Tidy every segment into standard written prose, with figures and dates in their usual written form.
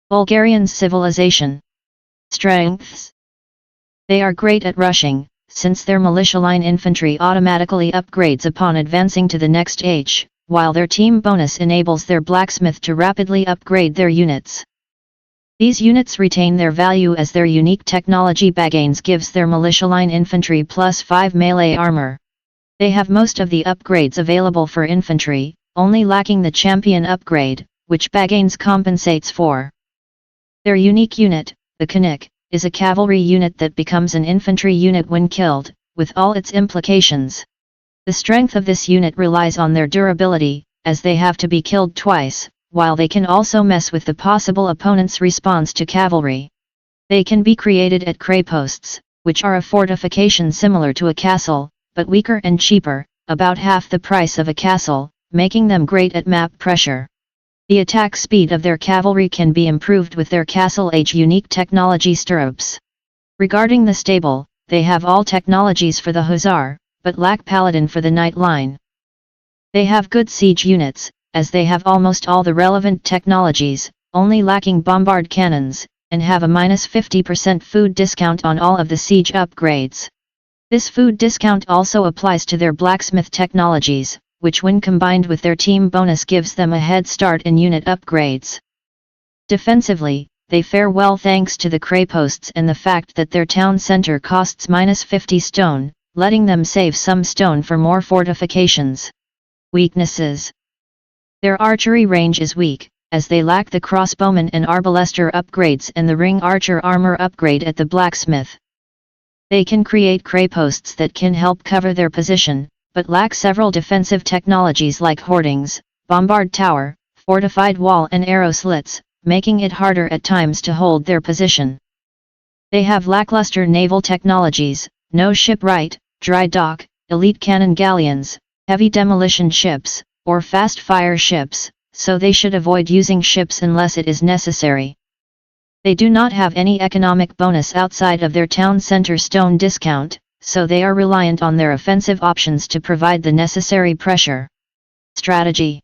Bulgarians' civilization. Strengths. They are great at rushing, since their militia line infantry automatically upgrades upon advancing to the next age, while their team bonus enables their blacksmith to rapidly upgrade their units. These units retain their value as their unique technology Bagains gives their militia line infantry +5 melee armor. They have most of the upgrades available for infantry, only lacking the champion upgrade, which Bagains compensates for. Their unique unit, the Konnik, is a cavalry unit that becomes an infantry unit when killed, with all its implications. The strength of this unit relies on their durability, as they have to be killed twice, while they can also mess with the possible opponent's response to cavalry. They can be created at Kreposts, which are a fortification similar to a castle, but weaker and cheaper, about half the price of a castle, making them great at map pressure. The attack speed of their cavalry can be improved with their castle age unique technology Stirrups. Regarding the stable, they have all technologies for the hussar, but lack paladin for the knight line. They have good siege units, as they have almost all the relevant technologies, only lacking bombard cannons, and have a -50% food discount on all of the siege upgrades. This food discount also applies to their blacksmith technologies, which when combined with their team bonus gives them a head start in unit upgrades. Defensively, they fare well thanks to the Kreposts and the fact that their town center costs -50 stone, letting them save some stone for more fortifications. Weaknesses. Their archery range is weak, as they lack the crossbowman and arbalester upgrades and the ring archer armor upgrade at the blacksmith. They can create Kreposts that can help cover their position, but lack several defensive technologies like hoardings, bombard tower, fortified wall and arrow slits, making it harder at times to hold their position. They have lackluster naval technologies, no shipwright, dry dock, elite cannon galleons, heavy demolition ships, or fast fire ships, so they should avoid using ships unless it is necessary. They do not have any economic bonus outside of their town center stone discount, so they are reliant on their offensive options to provide the necessary pressure. Strategy.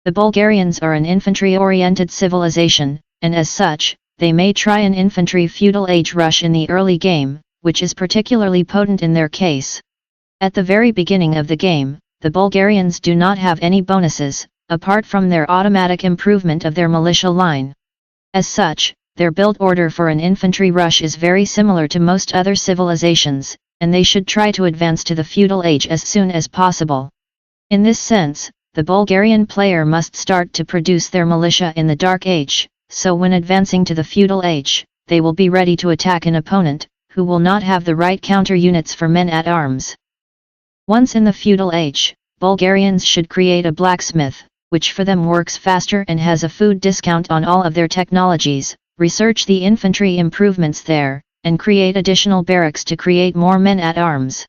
The Bulgarians are an infantry-oriented civilization, and as such, they may try an infantry feudal age rush in the early game, which is particularly potent in their case. At the very beginning of the game, the Bulgarians do not have any bonuses, apart from their automatic improvement of their militia line. As such, their build order for an infantry rush is very similar to most other civilizations, and they should try to advance to the feudal age as soon as possible. In this sense, the Bulgarian player must start to produce their militia in the Dark Age, so when advancing to the feudal age, they will be ready to attack an opponent, who will not have the right counter units for men-at-arms. Once in the feudal age, Bulgarians should create a blacksmith, which for them works faster and has a food discount on all of their technologies, research the infantry improvements there, and create additional barracks to create more men-at-arms.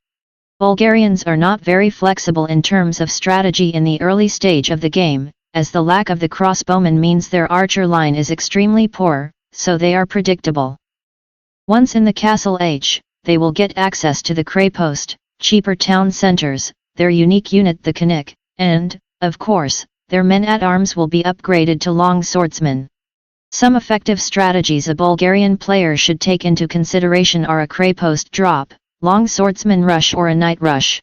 Bulgarians are not very flexible in terms of strategy in the early stage of the game, as the lack of the crossbowman means their archer line is extremely poor, so they are predictable. Once in the castle age, they will get access to the Krepost, cheaper town centers, their unique unit the Konnik, and, of course, their men-at-arms will be upgraded to long swordsmen. Some effective strategies a Bulgarian player should take into consideration are a Krepost drop, long swordsman rush or a knight rush.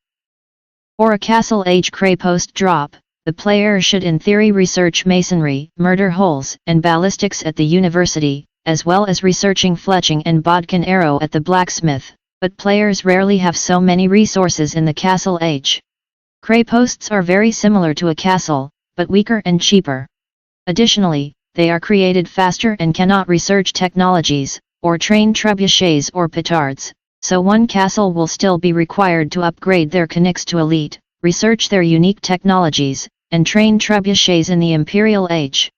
For a castle age Krepost drop, the player should in theory research masonry, murder holes and ballistics at the university, as well as researching fletching and bodkin arrow at the blacksmith, but players rarely have so many resources in the castle age. Kreposts are very similar to a castle, but weaker and cheaper. Additionally, they are created faster and cannot research technologies, or train trebuchets or petards, so one castle will still be required to upgrade their Konniks to elite, research their unique technologies, and train trebuchets in the Imperial Age.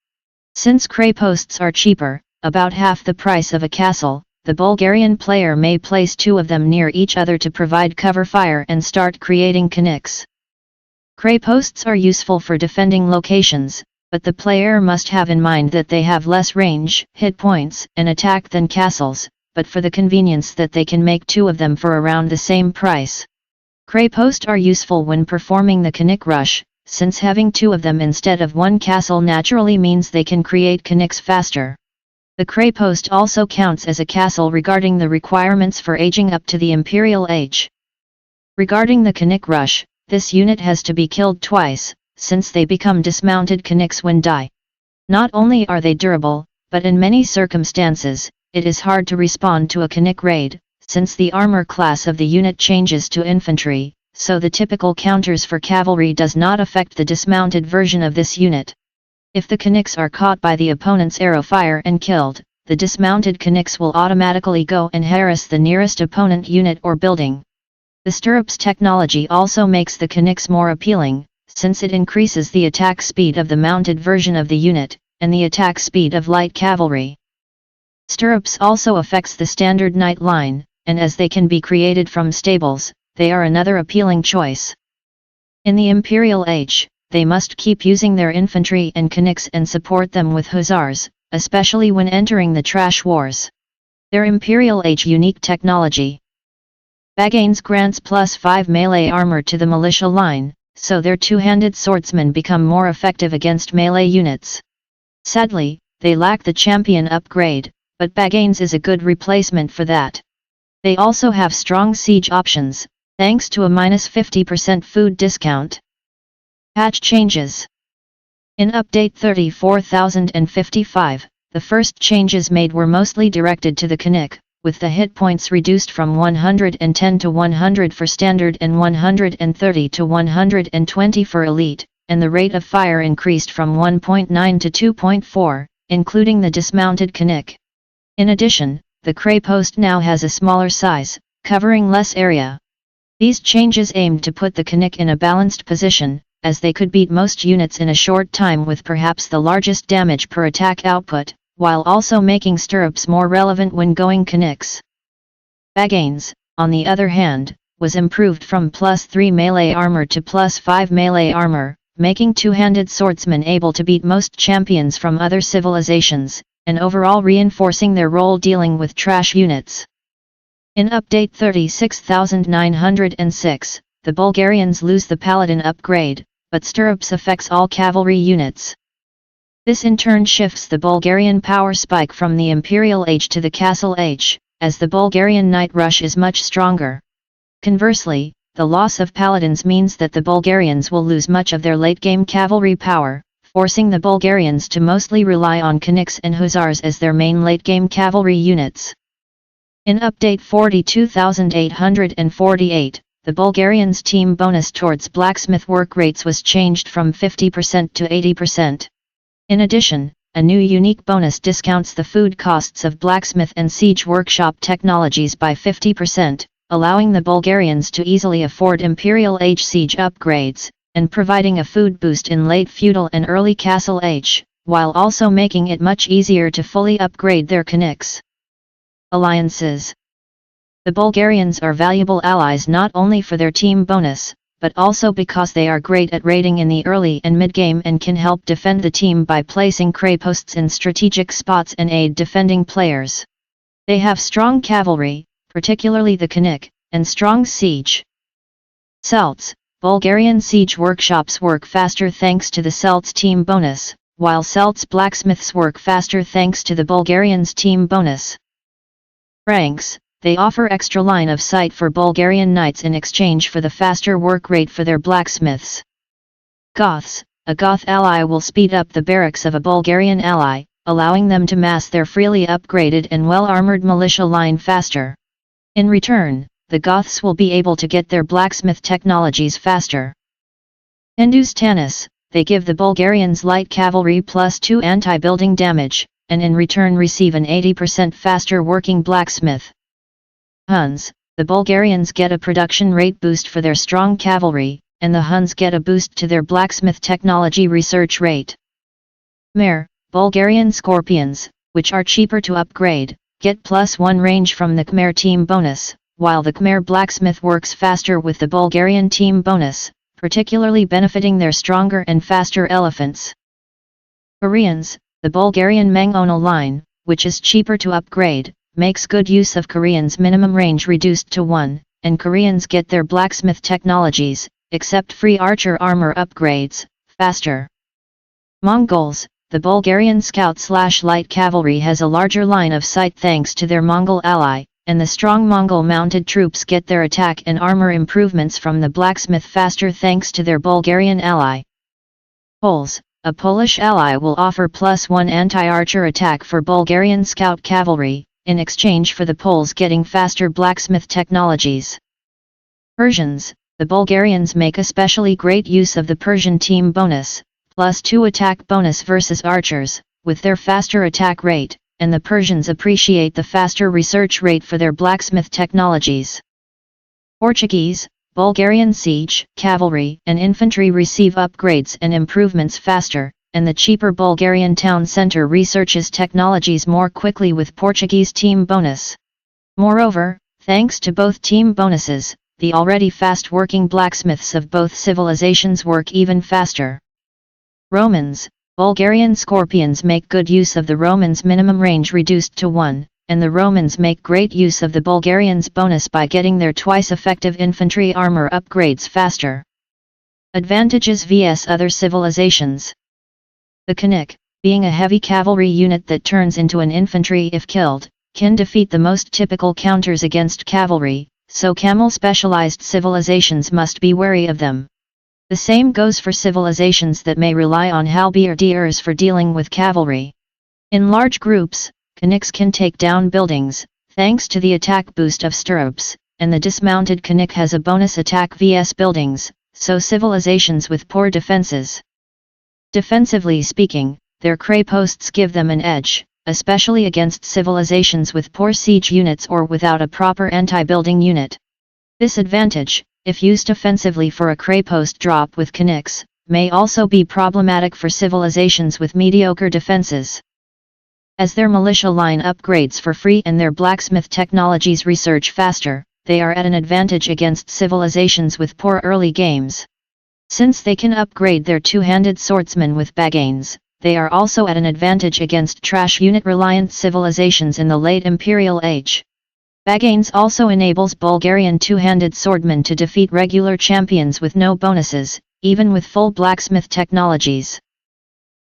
Since Kreposts are cheaper, about half the price of a castle, the Bulgarian player may place two of them near each other to provide cover fire and start creating Konniks. Kreposts are useful for defending locations, but the player must have in mind that they have less range, hit points, and attack than castles, but for the convenience that they can make two of them for around the same price. Krepost are useful when performing the Konnik rush, since having two of them instead of one castle naturally means they can create Konniks faster. The Krepost also counts as a castle regarding the requirements for aging up to the imperial age. Regarding the Konnik rush, this unit has to be killed twice, since they become dismounted Konniks when die. Not only are they durable, but in many circumstances, it is hard to respond to a Konnik raid, since the armor class of the unit changes to infantry, so the typical counters for cavalry does not affect the dismounted version of this unit. If the Konniks are caught by the opponent's arrow fire and killed, the dismounted Konniks will automatically go and harass the nearest opponent unit or building. The Stirrups technology also makes the Konniks more appealing, since it increases the attack speed of the mounted version of the unit, and the attack speed of light cavalry. Stirrups also affects the standard knight line, and as they can be created from stables, they are another appealing choice. In the imperial age, they must keep using their infantry and Konniks and support them with hussars, especially when entering the trash wars. Their imperial age unique technology. Bagains grants +5 melee armor to the militia line, so their two-handed swordsmen become more effective against melee units. Sadly, they lack the champion upgrade, but Bagains is a good replacement for that. They also have strong siege options, thanks to a -50% food discount. Patch changes. In Update 34055, the first changes made were mostly directed to the Konnik, with the hit points reduced from 110 to 100 for standard and 130 to 120 for elite, and the rate of fire increased from 1.9 to 2.4, including the dismounted Konnik. In addition, the Krepost now has a smaller size, covering less area. These changes aimed to put the Konnik in a balanced position, as they could beat most units in a short time with perhaps the largest damage per attack output, while also making Stirrups more relevant when going Konniks. Bagains, on the other hand, was improved from +3 melee armor to +5 melee armor, making two-handed swordsmen able to beat most champions from other civilizations, and overall reinforcing their role dealing with trash units. In Update 36906, the Bulgarians lose the Paladin upgrade, but Stirrups affects all cavalry units. This in turn shifts the Bulgarian power spike from the Imperial Age to the Castle Age, as the Bulgarian Knight Rush is much stronger. Conversely, the loss of Paladins means that the Bulgarians will lose much of their late-game cavalry power, forcing the Bulgarians to mostly rely on Konniks and Hussars as their main late-game cavalry units. In Update 42848, the Bulgarians' team bonus towards blacksmith work rates was changed from 50% to 80%. In addition, a new unique bonus discounts the food costs of Blacksmith and Siege Workshop technologies by 50%, allowing the Bulgarians to easily afford Imperial Age siege upgrades, and providing a food boost in late feudal and early Castle Age, while also making it much easier to fully upgrade their Konniks. Alliances. The Bulgarians are valuable allies not only for their team bonus, but also because they are great at raiding in the early and mid-game and can help defend the team by placing Kreposts in strategic spots and aid defending players. They have strong cavalry, particularly the Konnik, and strong siege. Celts. Bulgarian siege workshops work faster thanks to the Celts team bonus, while Celts blacksmiths work faster thanks to the Bulgarians team bonus. Ranks. They offer extra line of sight for Bulgarian knights in exchange for the faster work rate for their blacksmiths. Goths. A Goth ally will speed up the barracks of a Bulgarian ally, allowing them to mass their freely upgraded and well-armored militia line faster. In return, the Goths will be able to get their blacksmith technologies faster. Hindus. They give the Bulgarians light cavalry +2 anti-building damage, and in return receive an 80% faster working blacksmith. Huns. The Bulgarians get a production rate boost for their strong cavalry, and the Huns get a boost to their blacksmith technology research rate. Khmer. Bulgarian Scorpions, which are cheaper to upgrade, get +1 range from the Khmer team bonus, while the Khmer blacksmith works faster with the Bulgarian team bonus, particularly benefiting their stronger and faster elephants. Koreans. The Bulgarian Mangona line, which is cheaper to upgrade, makes good use of Koreans' minimum range reduced to 1, and Koreans get their blacksmith technologies, except free archer armor upgrades, faster. Mongols. the Bulgarian scout/light cavalry has a larger line of sight thanks to their Mongol ally, and the strong Mongol mounted troops get their attack and armor improvements from the blacksmith faster thanks to their Bulgarian ally. Poles, a Polish ally will offer +1 anti-archer attack for Bulgarian scout cavalry, in exchange for the Poles getting faster blacksmith technologies. Persians, the Bulgarians make especially great use of the Persian team bonus, +2 attack bonus versus archers, with their faster attack rate, and the Persians appreciate the faster research rate for their blacksmith technologies. Portuguese, Bulgarian siege, cavalry, and infantry receive upgrades and improvements faster, and the cheaper Bulgarian town center researches technologies more quickly with Portuguese team bonus. Moreover, thanks to both team bonuses, the already fast-working blacksmiths of both civilizations work even faster. Romans, Bulgarian scorpions make good use of the Romans' minimum range reduced to 1, and the Romans make great use of the Bulgarians' bonus by getting their twice-effective infantry armor upgrades faster. Advantages vs other civilizations. The Konnik, being a heavy cavalry unit that turns into an infantry if killed, can defeat the most typical counters against cavalry, so camel-specialized civilizations must be wary of them. The same goes for civilizations that may rely on halberdiers for dealing with cavalry. In large groups, Konniks can take down buildings, thanks to the attack boost of Stirrups, and the Dismounted Konnik has a bonus attack vs buildings, so civilizations with poor defenses. Defensively speaking, their Kreposts give them an edge, especially against civilizations with poor siege units or without a proper anti-building unit. This advantage, if used offensively for a Krepost drop with Konniks, may also be problematic for civilizations with mediocre defenses. As their militia line upgrades for free and their blacksmith technologies research faster, they are at an advantage against civilizations with poor early games. Since they can upgrade their two-handed swordsmen with Bagains, they are also at an advantage against trash unit-reliant civilizations in the late Imperial Age. Bagains also enables Bulgarian two-handed swordmen to defeat regular champions with no bonuses, even with full blacksmith technologies.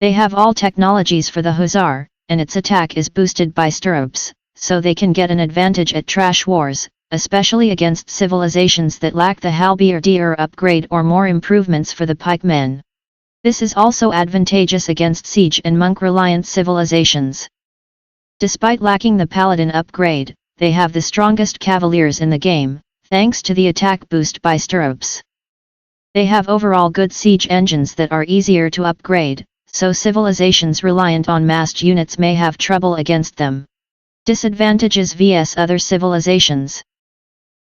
They have all technologies for the Hussar, and its attack is boosted by Stirrups, so they can get an advantage at trash wars, especially against civilizations that lack the halberdier upgrade or more improvements for the pikemen. This is also advantageous against siege and monk-reliant civilizations. Despite lacking the paladin upgrade, they have the strongest cavaliers in the game, thanks to the attack boost by Stirrups. They have overall good siege engines that are easier to upgrade, so civilizations reliant on massed units may have trouble against them. Disadvantages vs other civilizations.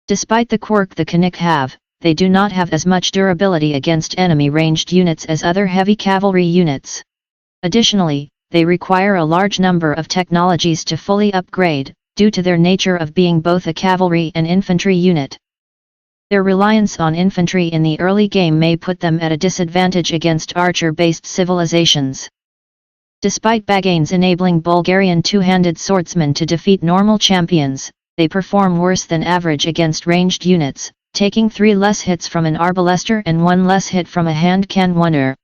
Despite the quirk the Konnik have, they do not have as much durability against enemy ranged units as other heavy cavalry units. Additionally, they require a large number of technologies to fully upgrade, due to their nature of being both a cavalry and infantry unit. Their reliance on infantry in the early game may put them at a disadvantage against archer-based civilizations. Despite Bagains enabling Bulgarian two-handed swordsmen to defeat normal champions, they perform worse than average against ranged units, taking 3 less hits from an arbalester and 1 less hit from a hand cannoneer.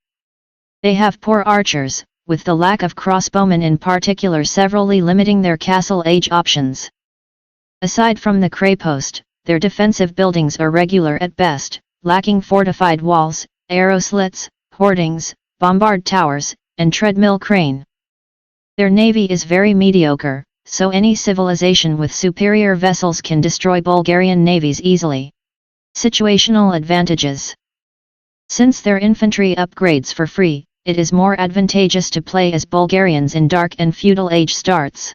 They have poor archers, with the lack of crossbowmen in particular severely limiting their castle age options. Aside from the Krepost, their defensive buildings are regular at best, lacking fortified walls, arrow slits, hoardings, bombard towers, and treadmill crane. Their navy is very mediocre, so any civilization with superior vessels can destroy Bulgarian navies easily. Situational advantages. Since their infantry upgrades for free, it is more advantageous to play as Bulgarians in Dark and Feudal Age starts.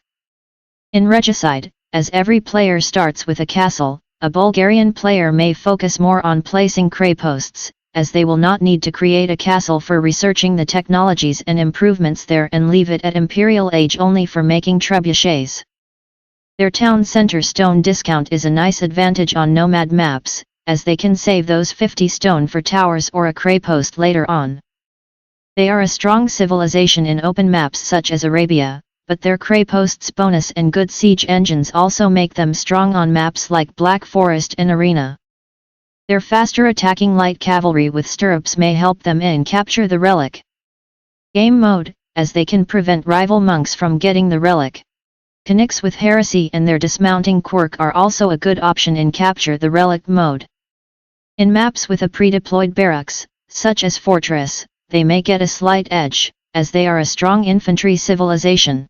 In Regicide, as every player starts with a castle, a Bulgarian player may focus more on placing Kreposts, as they will not need to create a castle for researching the technologies and improvements there and leave it at Imperial Age only for making trebuchets. Their town center stone discount is a nice advantage on nomad maps, as they can save those 50 stone for towers or a Krepost later on. They are a strong civilization in open maps such as Arabia, but their Kreposts bonus and good siege engines also make them strong on maps like Black Forest and Arena. Their faster attacking light cavalry with Stirrups may help them in capture the relic. Game mode, as they can prevent rival monks from getting the relic. Konniks with heresy and their dismounting quirk are also a good option in capture the relic mode. In maps with a pre-deployed barracks, such as Fortress, they may get a slight edge, as they are a strong infantry civilization.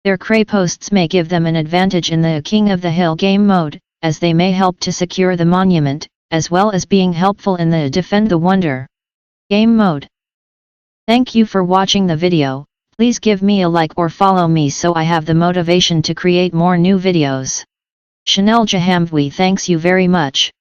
Their Kreposts may give them an advantage in the King of the Hill game mode, as they may help to secure the monument, as well as being helpful in the Defend the Wonder game mode. Thank you for watching the video. Please give me a like or follow me so I have the motivation to create more new videos. Chanel Jahamvwi thanks you very much.